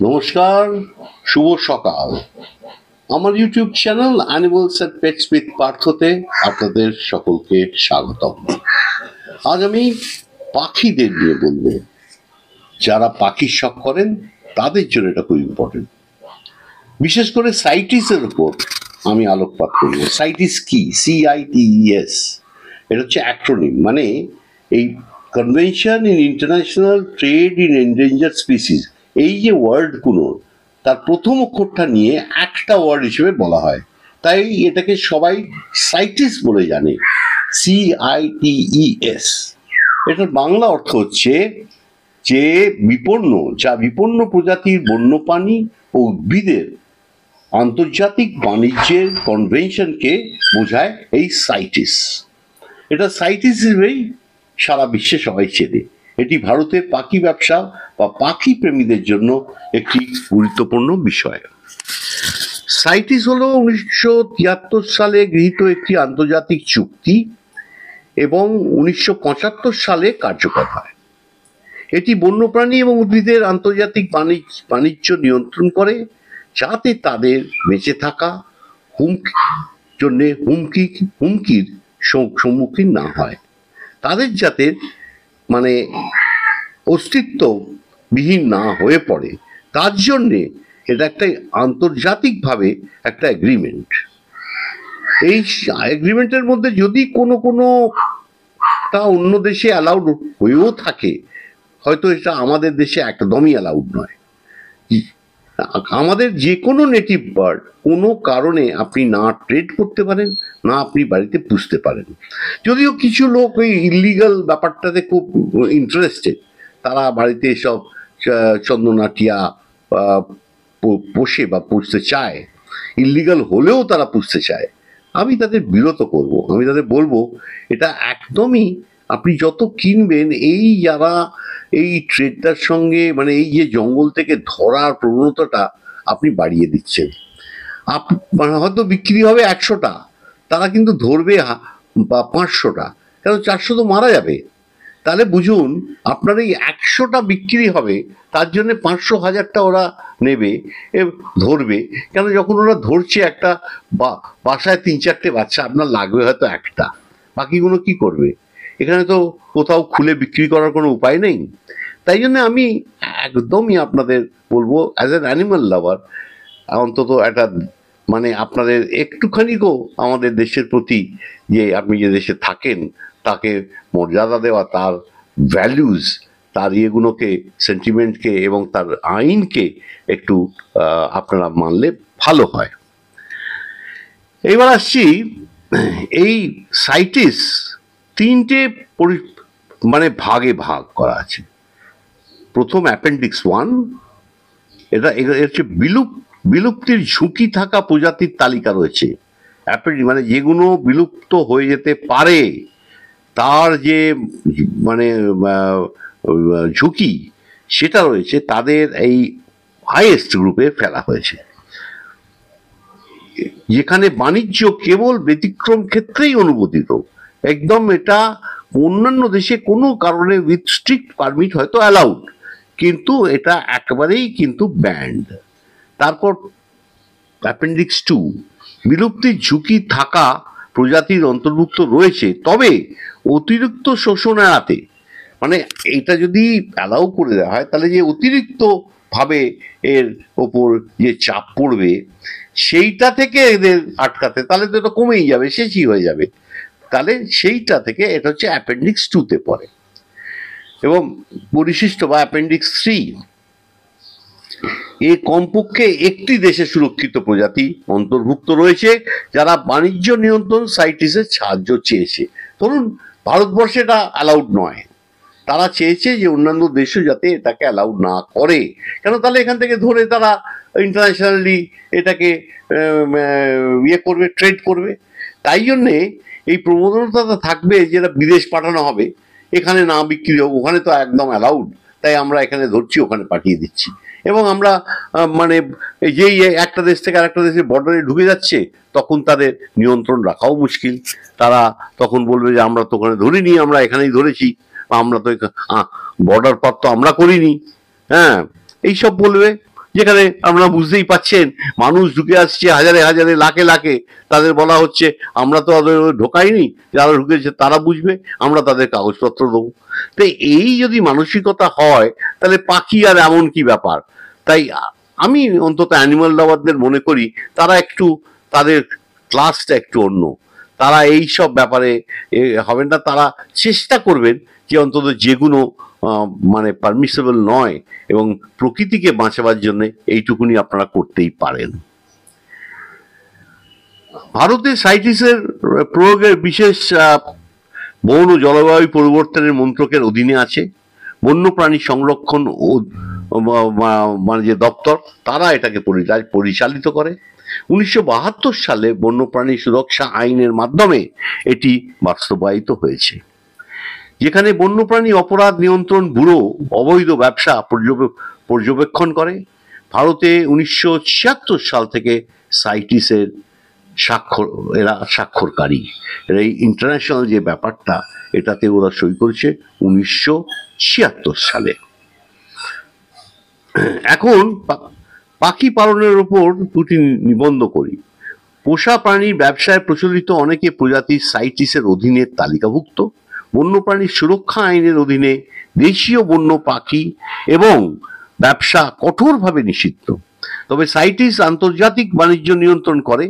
নমস্কার, শুভ সকাল। আমার YouTube channel Animals and Pets with পার্থতে আপনাদের সকলকে স্বাগতম। আজ আমি পাখিদের নিয়ে বলবো। যারা পাখির শখ করেন তাদের জন্য এটা খুব ইম্পর্টেন্ট। বিশেষ করে সাইটিসের উপর আমি আলোকপাত করব। সাইটিস কি? CITES। এটা হচ্ছে অ্যাক্রোনিম, মানে এই convention in international trade in endangered species, এই যে ওয়ার্ডগুলো, তার প্রথম অক্ষরটা নিয়ে একটা ওয়ার্ড হিসেবে বলা হয়, তাই এটাকে সবাই সাইটিস বলে জানে। CITES। এটার বাংলা অর্থ হচ্ছে যে বিপন্ন প্রজাতির বন্যপ্রাণী ও উদ্ভিদের আন্তর্জাতিক বাণিজ্যের কনভেনশনকে বোঝায় এই সাইটিস। এটা সাইটিস হিসেবেই সারা বিশ্বে সবাই চেনে। এটি ভারতের পাখি ব্যবসা বা পাখি প্রেমীদের জন্য একটি গুরুত্বপূর্ণ বিষয়। সাইটিস হলো 1973 সালে গৃহীত একটি আন্তর্জাতিক চুক্তি এবং 1975 সালে কার্যকর হয়। এটি বন্যপ্রাণী এবং উদ্ভিদের আন্তর্জাতিক বাণিজ্য নিয়ন্ত্রণ করে, যাতে তাদের বেঁচে থাকা হুমকির সম্মুখীন না হয়, তাদের যাতে অস্তিত্ববিহীন না হয়ে পড়ে, তার জন্যে এটা একটা আন্তর্জাতিকভাবে একটা এগ্রিমেন্ট। এই এগ্রিমেন্টের মধ্যে যদি কোনো তা অন্য দেশে অ্যালাউড হয়েও থাকে, হয়তো এটা আমাদের দেশে একদমই অ্যালাউড নয়। আমাদের যে কোনো নেটিভ বার্ড কোনো কারণে আপনি না ট্রেড করতে পারেন, না আপনি বাড়িতে পুষতে পারেন। যদিও কিছু লোক ওই ইলিগাল ব্যাপারটাতে খুব ইন্টারেস্টেড, তারা বাড়িতে সব চন্দনা টিয়া পোষে বা পুষতে চায়, ইলিগাল হলেও তারা পুষতে চায়। আমি তাদের বিরত করব, আমি তাদের বলবো এটা একদমই, আপনি যত কিনবেন যারা এই ট্রেডটার সঙ্গে এই যে জঙ্গল থেকে ধরার প্রবণতাটা আপনি বাড়িয়ে দিচ্ছেন। হয়তো বিক্রি হবে 100টা, তারা কিন্তু ধরবে 500টা, কারণ 400 তো মারা যাবে। তাহলে বুঝুন, আপনার এই 100টা বিক্রি হবে, তার জন্য 500,000টা ওরা নেবে, ধরবে। কেন, যখন ওরা ধরছে একটা বাসায় 3-4টে বাচ্চা, আপনার লাগবে হয়তো একটা, বাকিগুলো কি করবে? এখানে তো কোথাও খুলে বিক্রি করার কোনো উপায় নেই। তাই জন্য আমি একদমই আপনাদের বলবো, অ্যাজ অ্যান অ্যানিমাল লাভার, অন্তত একটা আপনাদের একটুখানিও আমাদের দেশের প্রতি, যে আপনি যে দেশে থাকেন তাকে মর্যাদা দেওয়া, তার ভ্যালুজ, তার ইয়েগুলোকে, সেন্টিমেন্টকে এবং তার আইনকে একটু আপনারা মানলে ভালো হয়। এইবার আসছি, এই সাইটিস 3টে ভাগে ভাগ করা আছে। প্রথম অ্যাপেন্ডিক্স 1, এটা হচ্ছে বিলুপ্তির ঝুঁকি থাকা প্রজাতির তালিকা রয়েছে। যেগুলো বিলুপ্ত হয়ে যেতে পারে, তার যে ঝুঁকি সেটা রয়েছে, তাদের এই হাইয়েস্ট গ্রুপে ফেলা হয়েছে, যেখানে বাণিজ্য কেবল ব্যতিক্রম ক্ষেত্রেই অনুমোদিত। একদম এটা অন্যান্য দেশে কোনো কারণে উইথ স্ট্রিক্ট পারমিট হয়তো অ্যালাউড, কিন্তু এটা একেবারেই কিন্তু ব্যান্ড। তারপর অ্যাপেন্ডিক্স 2, বিলুপ্তির ঝুঁকি থাকা প্রজাতির অন্তর্ভুক্ত রয়েছে, তবে অতিরিক্ত শোষণ এড়াতে। এটা যদি অ্যালাউ করে দেওয়া হয়, তাহলে যে অতিরিক্ত ভাবে এর ওপর যে চাপ পড়বে, সেইটা থেকে এদের আটকাতে, তাহলে তো এটা কমেই যাবে, শেষই হয়ে যাবে। তাহলে সেইটা থেকে এটা হচ্ছে অ্যাপেন্ডিক্স 2-তে পড়ে। এবং পরিশিষ্ট বা অ্যাপেন্ডিক্স 3, কমপক্ষে একটি দেশে সুরক্ষিত প্রজাতি অন্তর্ভুক্ত রয়েছে, যারা বাণিজ্য নিয়ন্ত্রণ সাইটিসের সাহায্য চেয়েছে। ধরুন ভারতবর্ষে এটা অ্যালাউড নয়, তারা চেয়েছে যে অন্যান্য দেশও যাতে এটাকে অ্যালাউড না করে, কেন, তাহলে এখান থেকে ধরে তারা ইন্টারন্যাশনালি এটাকে করবে, ট্রেড করবে। তাই জন্যে এই প্রবণতাটা থাকবে যে এটা বিদেশ পাঠানো হবে, এখানে না বিক্রি হোক, ওখানে তো একদম অ্যালাউড, তাই আমরা এখানে ধরছি, ওখানে পাঠিয়ে দিচ্ছি। এবং আমরা যেই একটা দেশ থেকে আরেকটা দেশের বর্ডারে ঢুকে যাচ্ছে, তখন তাদের নিয়ন্ত্রণ রাখাও মুশকিল। তারা তখন বলবে যে আমরা তো ওখানে ধরিনি, আমরা এখানেই ধরেছি, আমরা তো বর্ডার পার তো আমরা করিনি, এইসব বলবে। যেখানে আপনারা বুঝতেই পাচ্ছেন মানুষ ঢুকে আসছে হাজারে হাজারে লাখে লাখে, তাদের বলা হচ্ছে আমরা তো ওদের ঢোকাইনি, যারা ঢুকেছে তারা বুঝবে, আমরা তাদের কাগজপত্র দেবো। তো এই যদি মানসিকতা হয় তাহলে পাখি আর এমন কি ব্যাপার। তাই আমি অন্তত অ্যানিমাল লাভারদের মনে করি তারা একটু, তাদের ক্লাসটা একটু অন্য, তারা এই সব ব্যাপারে হবেন না, তারা চেষ্টা করবেন যে অন্তত যেগুলো মানে পারমিসেবল নয় এবং প্রকৃতিকে বাঁচাবার জন্য এইটুকুনি আপনারা করতেই পারেন। ভারতে সাইটিসের প্রয়োগের বিশেষ বন ও জলবায়ু পরিবর্তনের মন্ত্রকের অধীনে আছে বন্যপ্রাণী সংরক্ষণ ও মানে যে দপ্তর, তারা এটাকে পরিচালিত করে। 1972 সালে বন্যপ্রাণী সুরক্ষা আইনের মাধ্যমে এটি বাস্তবায়িত হয়েছে, যেখানে বন্যপ্রাণী অপরাধ নিয়ন্ত্রণ ব্যুরো অবৈধ ব্যবসা পর্যবেক্ষণ করে। ভারতে 1976 সাল থেকে সাইটিসের এরা স্বাক্ষরকারী, এই ইন্টারন্যাশনাল যে ব্যাপারটা এটাতে ওরা সই করেছে 1976 সালে। এখন পাখি পালনের উপর দুটি নিবন্ধ করি। পোষা প্রাণীর ব্যবসায় প্রচলিত অনেকে প্রজাতি সাইটিসের অধীনে তালিকাভুক্ত। বন্যপ্রাণী সুরক্ষা আইনের অধীনে দেশীয় বন্য পাখি এবং ব্যবসা কঠোরভাবে নিষিদ্ধ। তবে সাইটিস আন্তর্জাতিক বাণিজ্য নিয়ন্ত্রণ করে।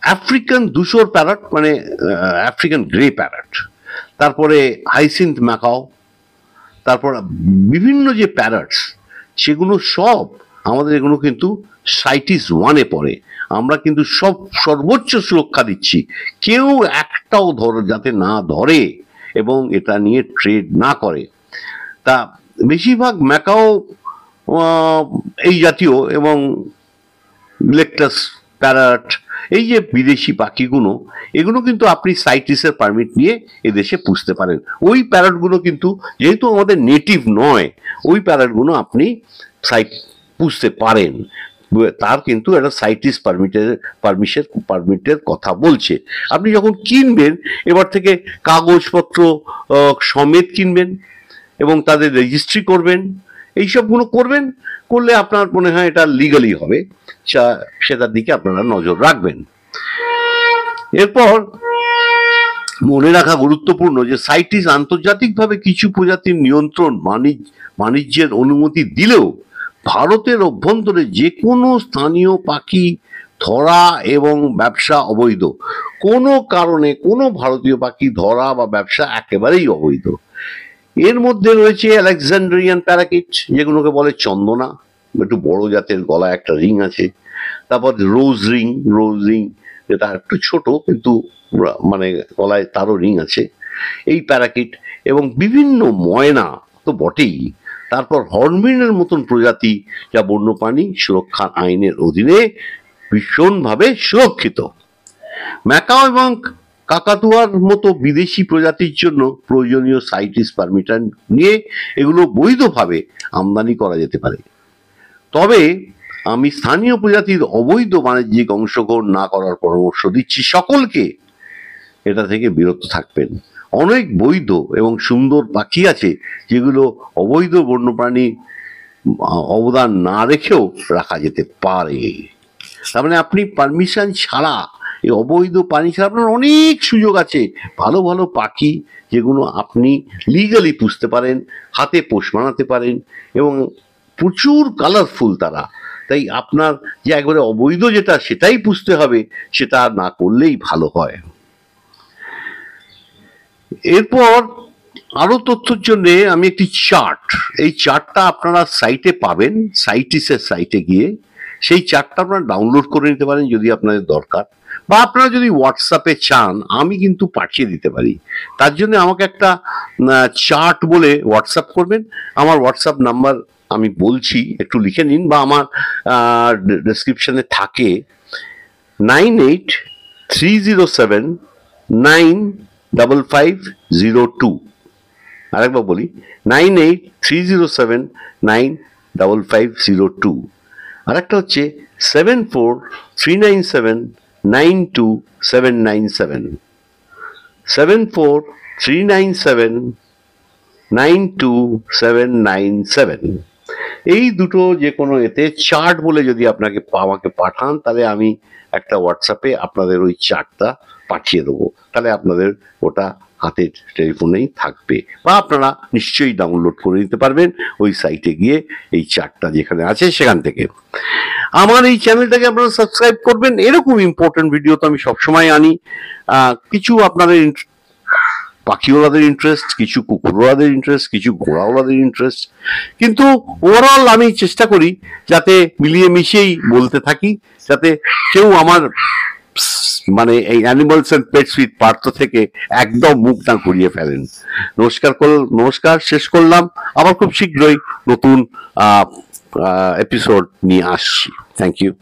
আফ্রিকান ধূসর প্যারট মানে আফ্রিকান গ্রে প্যারট, তারপরে হাইসিন্থ ম্যাকাও, তারপর বিভিন্ন যে প্যারটস সেগুলো সব আমাদের, এগুলো কিন্তু সাইটিস 1-এ পড়ে। আমরা কিন্তু সব সর্বোচ্চ সুরক্ষা দিচ্ছি, কেউ একটাও যাতে না ধরে এবং এটা নিয়ে ট্রেড না করে। তা বেশিরভাগ ম্যাকাও এই জাতীয় এবং লেকটাস প্যারট, এই যে বিদেশি পাখিগুলো, এগুলো কিন্তু আপনি সাইটিসের পারমিট নিয়ে এদেশে পুষতে পারেন। ওই প্যারটগুলো কিন্তু যেহেতু আমাদের নেটিভ নয়, ওই প্যারটগুলো আপনি পুষতে পারেন, তার কিন্তু একটা সাইটিস পারমিটের কথা বলছে। আপনি যখন কিনবেন এবার থেকে কাগজপত্র সমেত কিনবেন এবং তাদের রেজিস্ট্রি করবেন, এইসবগুলো করবেন, করলে আপনার মনে হয় এটা লিগালি হবে, সেটার দিকে আপনারা নজর রাখবেন। এরপর মনে রাখা গুরুত্বপূর্ণ যে সাইটিস আন্তর্জাতিকভাবে কিছু প্রজাতির নিয়ন্ত্রণ বাণিজ্যের অনুমতি দিলেও ভারতের অভ্যন্তরে যে কোনো স্থানীয় পাখি ধরা এবং ব্যবসা অবৈধ। কোনো কারণে কোনো ভারতীয় পাখি ধরা বা ব্যবসা একেবারেই অবৈধ। এর মধ্যে রয়েছে আলেকজান্ড্রিয়ান প্যারাকিট, যেগুলোকে বলে চন্দনা, একটু বড় জাতের, গলায় একটা রিং আছে। তারপর রোজ রিং যেটা একটু ছোট কিন্তু মানে গলায় তারও রিং আছে, এই প্যারাকিট, এবং বিভিন্ন ময়না তো বটেই। তারপর হর্নবিলের মতন প্রজাতি, যা বন্যপ্রাণী সুরক্ষা আইনের অধীনে ভীষণভাবে সুরক্ষিত। ম্যাকাও এবং কাকাতুয়ার মতো বিদেশি প্রজাতির জন্য প্রয়োজনীয় সাইটিস পারমিশন নিয়ে এগুলো বৈধভাবে আমদানি করা যেতে পারে। তবে আমি স্থানীয় প্রজাতির অবৈধ বাণিজ্যিক অংশগ্রহণ না করার পরামর্শ দিচ্ছি সকলকে, এটা থেকে বিরত থাকবেন। অনেক বৈধ এবং সুন্দর পাখি আছে যেগুলো অবৈধ বন্যপ্রাণী অবদান না রেখেও রাখা যেতে পারে। তার মানে আপনি পারমিশন ছাড়া, এই অবৈধ প্রাণী ছাড়া আপনার অনেক সুযোগ আছে। ভালো ভালো পাখি যেগুলো আপনি লিগালি পুষতে পারেন, হাতে পোষ বানাতে পারেন এবং প্রচুর কালারফুল তারা। তাই আপনার যে একবারে অবৈধ যেটা সেটাই পুষতে হবে, সেটা না করলেই ভালো হয়। এরপর আরো তথ্যের জন্য আমি একটি চার্ট, এই চার্টটা আপনারা সাইটে পাবেন, সাইটিসের সাইটে গিয়ে সেই চার্টটা আপনারা ডাউনলোড করে নিতে পারেন যদি আপনাদের দরকার, বা আপনারা যদি হোয়াটসঅ্যাপে চান আমি কিন্তু পাঠিয়ে দিতে পারি। তার জন্য আমাকে একটা চার্ট বলে হোয়াটসঅ্যাপ করবেন। আমার হোয়াটসঅ্যাপ নাম্বার আমি বলছি, একটু লিখে নিন, বা আমার ডেসক্রিপশনে থাকে 9830795502। আরেকবার বলি, 9830795502। আরেকটা হচ্ছে 7439792797, 7439792797। এই দুটো যে কোনো এতে চার্ট বলে যদি আমাকে পাঠান, তাহলে আমি একটা হোয়াটসঅ্যাপে আপনাদের ওই চার্টটা পাঠিয়ে দেবো, তাহলে আপনাদের ওটা হাতের টেলিফোনেই থাকবে, বা আপনারা নিশ্চয়ই ডাউনলোড করে নিতে পারবেন ওই সাইটে গিয়ে, এই চার্টটা যেখানে আছে সেখান থেকে। আমার এই চ্যানেলটাকে আপনারা সাবস্ক্রাইব করবেন, এরকম ইম্পর্টেন্ট ভিডিও তো আমি সবসময় আনি। কিছু আপনাদের পাখিওয়ালাদের ইন্টারেস্ট, কিছু কুকুরওয়ালাদের ইন্টারেস্ট, কিছু ঘোড়াওয়ালাদের ইন্টারেস্ট, কিন্তু ওভারঅল আমি চেষ্টা করি যাতে মিলিয়ে মিশিয়েই বলতে থাকি, যাতে কেউ আমার মানে এই animals and pets with Partha থেকে একদম মুখ না ঘুরিয়ে ফেলেন। নমস্কার, শেষ করলাম। আবার খুব শীঘ্রই নতুন এপিসোড নিয়ে আসছি। Thank you.